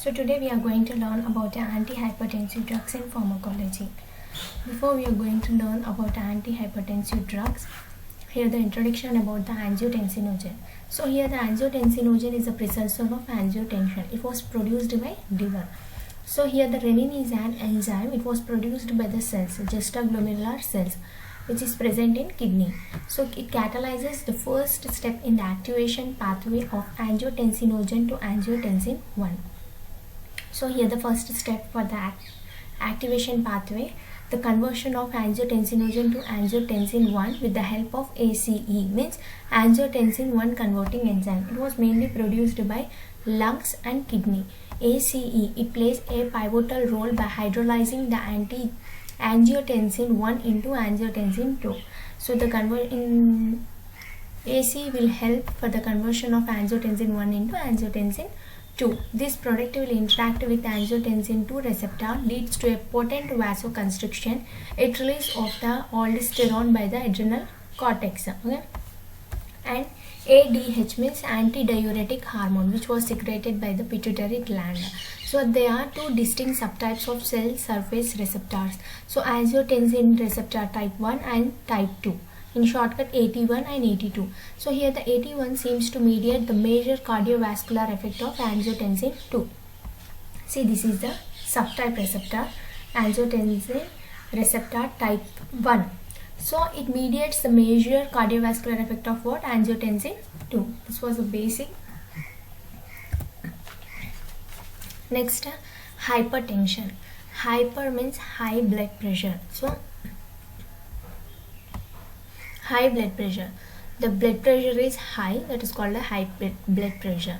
So today we are going to learn about the antihypertensive drugs in pharmacology. Before we are going to learn about antihypertensive drugs, here the introduction about the angiotensinogen. So here the angiotensinogen is a precursor of angiotensin. It was produced by liver. So here the renin is an enzyme. It was produced by the cells, juxtaglomerular cells, which is present in kidney. So it catalyzes the first step in the activation pathway of angiotensinogen to angiotensin 1. So here the first step for the activation pathway, the conversion of angiotensinogen to angiotensin 1 with the help of ACE, means angiotensin 1 converting enzyme. It was mainly produced by lungs and kidney. ACE, it plays a pivotal role by hydrolyzing the angiotensin 1 into angiotensin 2. So the ACE will help for the conversion of angiotensin 1 into angiotensin 2. This product will interact with angiotensin 2 receptor, leads to a potent vasoconstriction. It release of the aldosterone by the adrenal cortex. Okay? And ADH means antidiuretic hormone, which was secreted by the pituitary gland. So there are two distinct subtypes of cell surface receptors. So angiotensin receptor type 1 and type 2. In shortcut, AT1 and AT2. So here the AT1 seems to mediate the major cardiovascular effect of angiotensin 2. See, this is the subtype receptor, angiotensin receptor type 1. So it mediates the major cardiovascular effect of what? Angiotensin 2. This was a basic. Next, hypertension. Hyper means high blood pressure. So high blood pressure. The blood pressure is high, that is called a high blood pressure,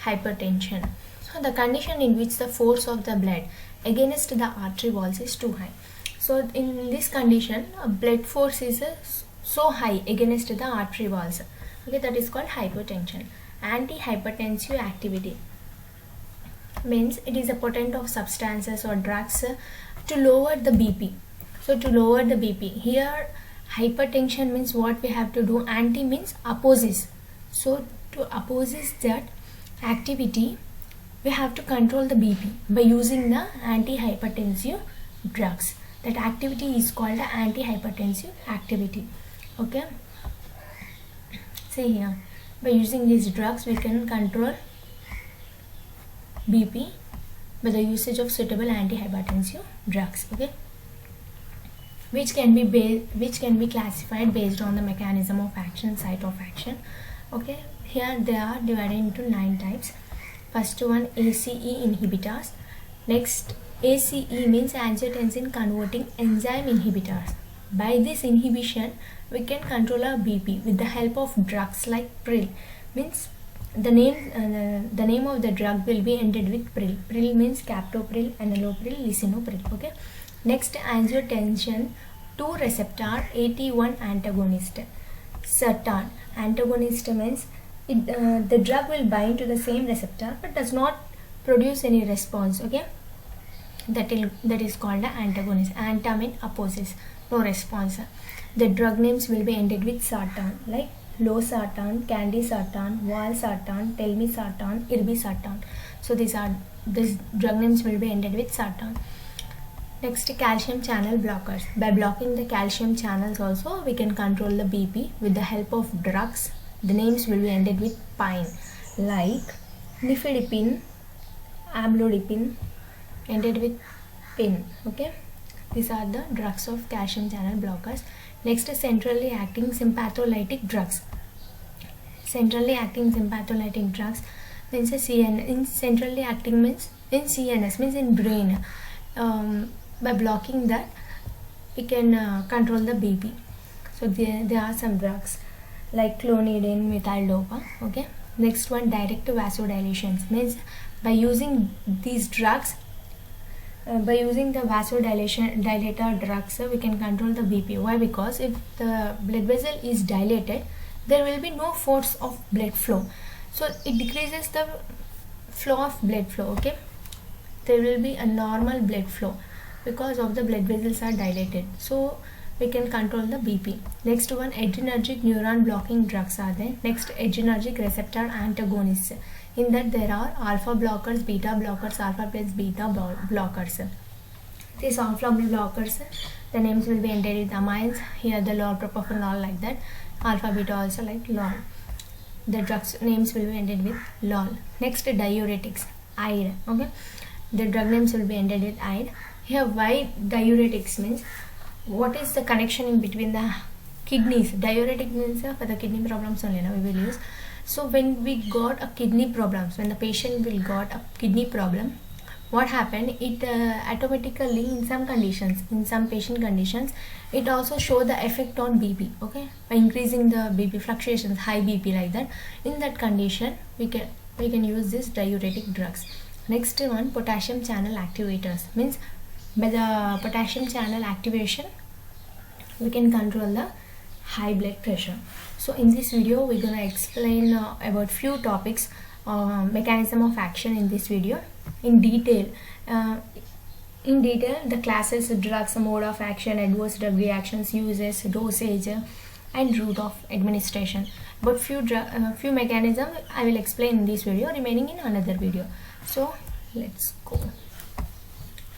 hypertension. So the condition in which the force of the blood against the artery walls is too high. So in this condition, blood force is so high against the artery walls. Okay, that is called hypertension. Antihypertensive activity means it is a potent of substances or drugs to lower the BP. So to lower the BP, here hypertension means what we have to do? Anti means opposes. So to opposes that activity, we have to control the BP by using the antihypertensive drugs. That activity is called the antihypertensive activity. Okay. See here, by using these drugs we can control BP by the usage of suitable antihypertensive drugs. Okay. Which can be classified based on the mechanism of action, site of action. Okay, here they are divided into 9 types. First one, ACE inhibitors. Next, ACE means angiotensin converting enzyme inhibitors. By this inhibition, we can control our BP with the help of drugs like pril. Means the name of the drug will be ended with pril. Pril means captopril, enalapril, lisinopril. Okay. Next, angiotensin 2 receptor AT1 antagonist. SERTAN antagonist means the drug will bind to the same receptor but does not produce any response. Okay, that is called the antagonist. Anta means opposes, no response. The drug names will be ended with sartan, like losartan, candesartan, valsartan, telmisartan, irbesartan. So these drug names will be ended with sartan. Next, calcium channel blockers. By blocking the calcium channels also, we can control the BP with the help of drugs. The names will be ended with pine, like nifedipine, amlodipine, ended with pin. Okay, these are the drugs of calcium channel blockers. Next, centrally acting sympatholytic drugs. Centrally acting sympatholytic drugs means in centrally acting means in CNS, means in brain. By blocking that, we can control the BP. So there are some drugs like clonidine, methyl-dopa. Okay. Next one, direct vasodilation means by using these drugs, by using the vasodilator drugs, we can control the BP. Why? Because if the blood vessel is dilated, there will be no force of blood flow. So it decreases the flow of blood flow. Okay. There will be a normal blood flow because of the blood vessels are dilated. So we can control the BP. Next one, adrenergic neuron blocking drugs are there. Next, adrenergic receptor antagonists. In that there are alpha blockers, beta blockers, alpha plus beta blockers. These alpha blockers, the names will be ended with amines. Here the LOL, propofol, like that. Alpha beta also like LOL. The drugs names will be ended with LOL. Next, diuretics, IDE. Okay, the drug names will be ended with IDE. Here, why diuretics means what is the connection in between the kidneys? Diuretic means for the kidney problems only now we will use. So when we got a kidney problems, when the patient will got a kidney problem, what happened, it automatically in some conditions, in some patient conditions, it also show the effect on BP, okay, by increasing the BP fluctuations, high BP like that. In that condition we can use this diuretic drugs. Next one, potassium channel activators, means by the potassium channel activation we can control the high blood pressure. So in this video we're gonna explain about few topics, mechanism of action in this video in detail. The classes, drugs, mode of action, adverse drug reactions, uses, dosage, and route of administration. But few mechanism I will explain in this video, remaining in another video. So let's go.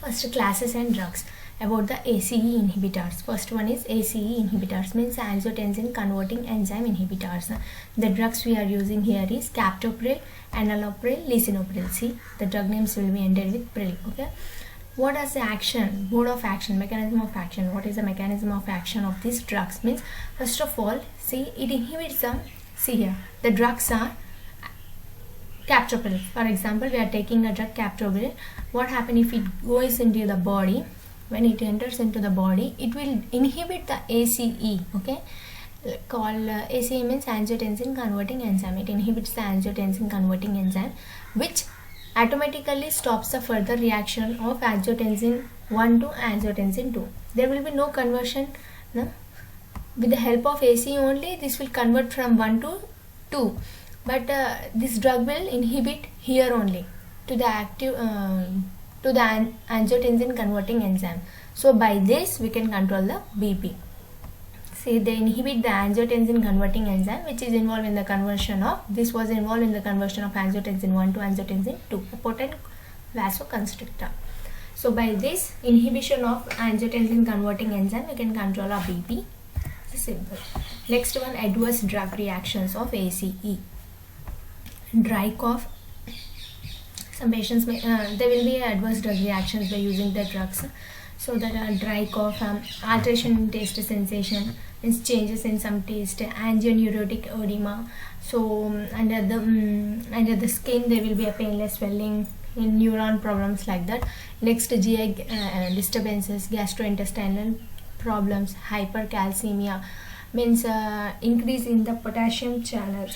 First, classes and drugs. About the ACE inhibitors. First one is ACE inhibitors, means angiotensin converting enzyme inhibitors. The drugs we are using here is captopril, enalapril, lisinopril. See, the drug names will be ended with pril. Okay. What is the action, mode of action, mechanism of action? What is the mechanism of action of these drugs? Means first of all, see, it inhibits the, see here, the drugs are captopril. For example, we are taking a drug captopril. What happens if it goes into the body? When it enters into the body, it will inhibit the ACE, okay, called ACE means angiotensin converting enzyme. It inhibits the angiotensin converting enzyme, which automatically stops the further reaction of angiotensin 1 to angiotensin 2. There will be no conversion, no? With the help of ACE only, this will convert from 1 to 2, but this drug will inhibit here only to the active to the angiotensin converting enzyme. So by this we can control the BP. See, they inhibit the angiotensin converting enzyme, which is involved in the conversion of, this was involved in the conversion of angiotensin 1 to angiotensin 2, a potent vasoconstrictor. So by this inhibition of angiotensin converting enzyme, we can control our BP. It's simple. Next one, adverse drug reactions of ACE. Dry cough. Some patients may, there will be adverse drug reactions by using the drugs. So that dry cough, alteration in taste sensation, means changes in some taste, angioneurotic edema. So under the skin there will be a painless swelling, in neuron problems like that. Next, GI disturbances, gastrointestinal problems, hypercalcemia, means increase in the potassium channel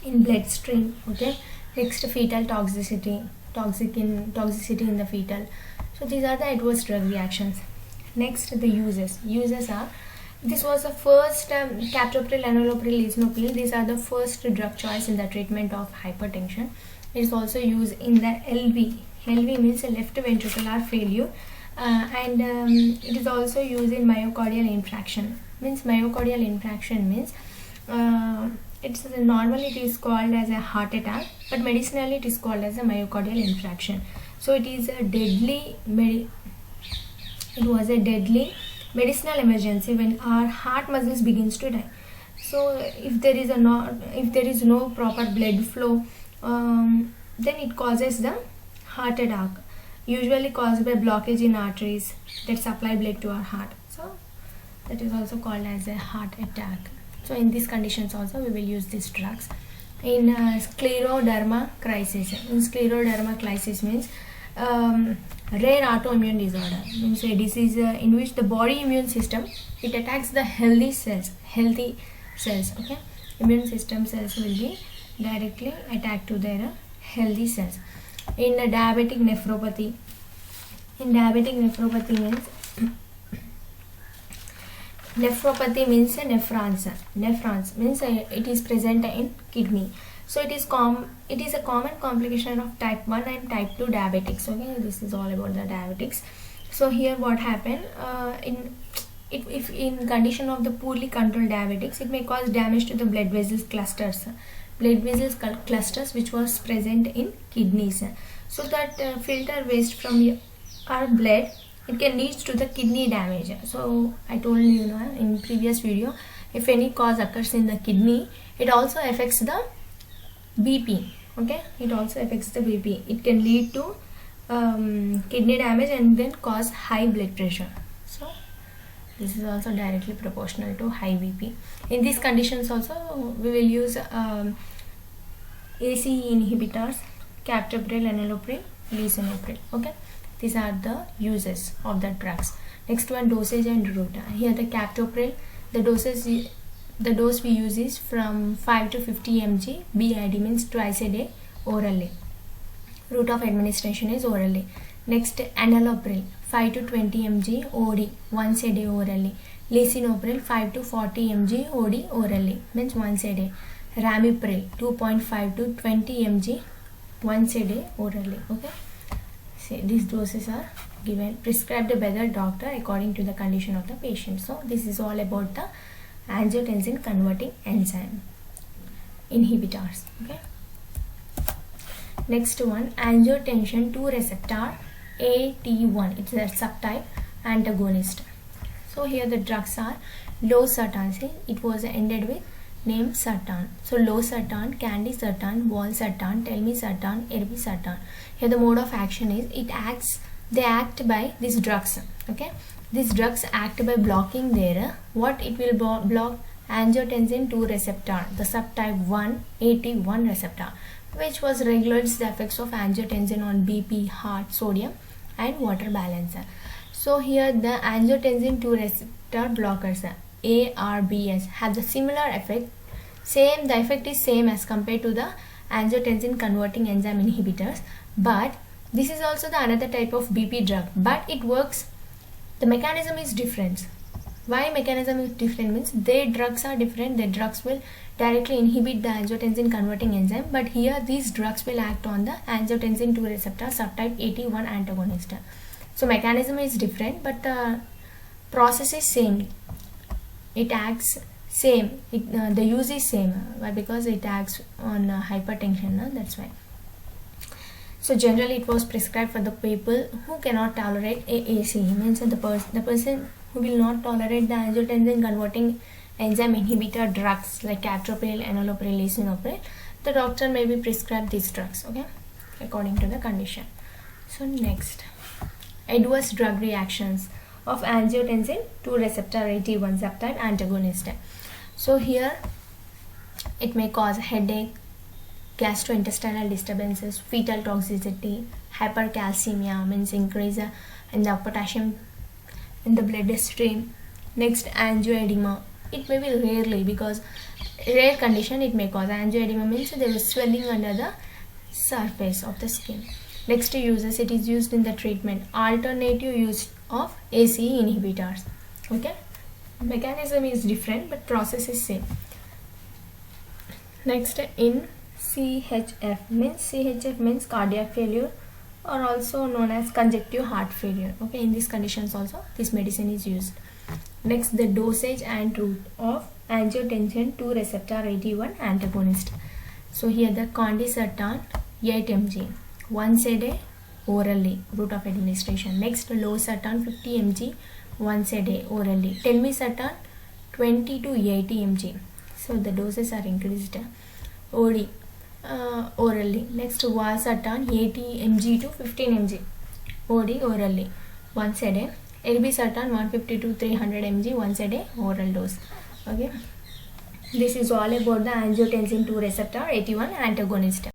in bloodstream. Okay. Next, fetal toxicity, toxicity in the fetal. So these are the adverse drug reactions. Next, the uses. Uses are, this was the first captopril, enalapril, lisinopril. These are the first drug choice in the treatment of hypertension. It is also used in the LV. LV means left ventricular failure, and it is also used in myocardial infarction. Means myocardial infarction means it's normally it is called as a heart attack, but medicinally it is called as a myocardial infarction. So it is a deadly it was a deadly medicinal emergency when our heart muscles begins to die. So if there is no proper blood flow, then it causes the heart attack, usually caused by blockage in arteries that supply blood to our heart. So that is also called as a heart attack. So in these conditions also we will use these drugs. In scleroderma crisis. In scleroderma crisis means rare autoimmune disorder, means a disease in which the body immune system, it attacks the healthy cells. Okay, immune system cells will be directly attacked to their healthy cells. In diabetic nephropathy. In diabetic nephropathy means nephropathy means nephrons means it is present in kidney. So it is a common complication of type 1 and type 2 diabetics. Okay, this is all about the diabetics. So here what happened, if in condition of the poorly controlled diabetics, it may cause damage to the blood vessels clusters. blood vessels clusters which was present in kidneys. So that filter waste from our blood, it can lead to the kidney damage. So I told you know in previous video, if any cause occurs in the kidney, it also affects the BP. Okay, it also affects the BP. It can lead to kidney damage and then cause high blood pressure. So this is also directly proportional to high BP. In these conditions also we will use ACE inhibitors, captopril, enalapril, lisinopril. Okay, these are the uses of the drugs. Next one, dosage and route. Here the captopril, the dose we use is from 5 to 50 mg BID, means twice a day orally. Route of administration is orally. Next, enalapril 5 to 20 mg OD, once a day orally. Lisinopril 5 to 40 mg OD orally, means once a day. Ramipril 2.5 to 20 mg once a day orally. Okay, see, these doses are given, prescribed by the doctor according to the condition of the patient. So this is all about the angiotensin converting enzyme inhibitors. Okay, next one, angiotensin 2 receptor AT1, it's a subtype antagonist. So here the drugs are losartan. See, it was ended with name sartan. So losartan, candesartan, valsartan, telmisartan, irbesartan. Here the mode of action is they act by these drugs. Okay, these drugs act by blocking their it will block angiotensin 2 receptor, the subtype 1 AT1 receptor, which was regulates the effects of angiotensin on BP, heart, sodium and water balance. So here the angiotensin 2 receptor blockers ARBs have the similar effect. The effect is same as compared to the angiotensin converting enzyme inhibitors, but this is also the another type of BP drug, but it works, the mechanism is different. Why mechanism is different means their drugs are different. Their drugs will directly inhibit the angiotensin converting enzyme, but here these drugs will act on the angiotensin 2 receptor subtype AT1 antagonist. So mechanism is different, but the process is same. It acts same. The use is same. Why? Because it acts on hypertension. That's why. So generally it was prescribed for the people who cannot tolerate AAC, means the person who will not tolerate the angiotensin converting enzyme inhibitor drugs like captopril, enalapril, lisinopril. The doctor may be prescribed these drugs, okay, according to the condition. So next, adverse drug reactions of angiotensin 2 receptor AT1 subtype antagonist. So here it may cause headache, gastrointestinal disturbances, fetal toxicity, hypercalcemia, means increase in the potassium in the blood stream. Next, angioedema. It may be rarely, because rare condition it may cause angioedema, means there is swelling under the surface of the skin. Next uses, it is used in the treatment, alternative use of ACE inhibitors. Okay, mechanism is different but process is same. Next, in CHF means cardiac failure, or also known as congestive heart failure. Okay, in these conditions also this medicine is used. Next, the dosage and route of angiotensin 2 receptor AT1 antagonist. So here the candesartan 8 mg once a day orally, route of administration. Next, losartan 50 mg once a day orally. Telmisartan 20 to 80 mg. So the doses are increased. OD orally. Next, valsartan 80 mg to 15 mg OD orally once a day. Irbesartan 150 to 300 mg once a day oral dose. Okay, this is all about the angiotensin 2 receptor AT1 antagonist.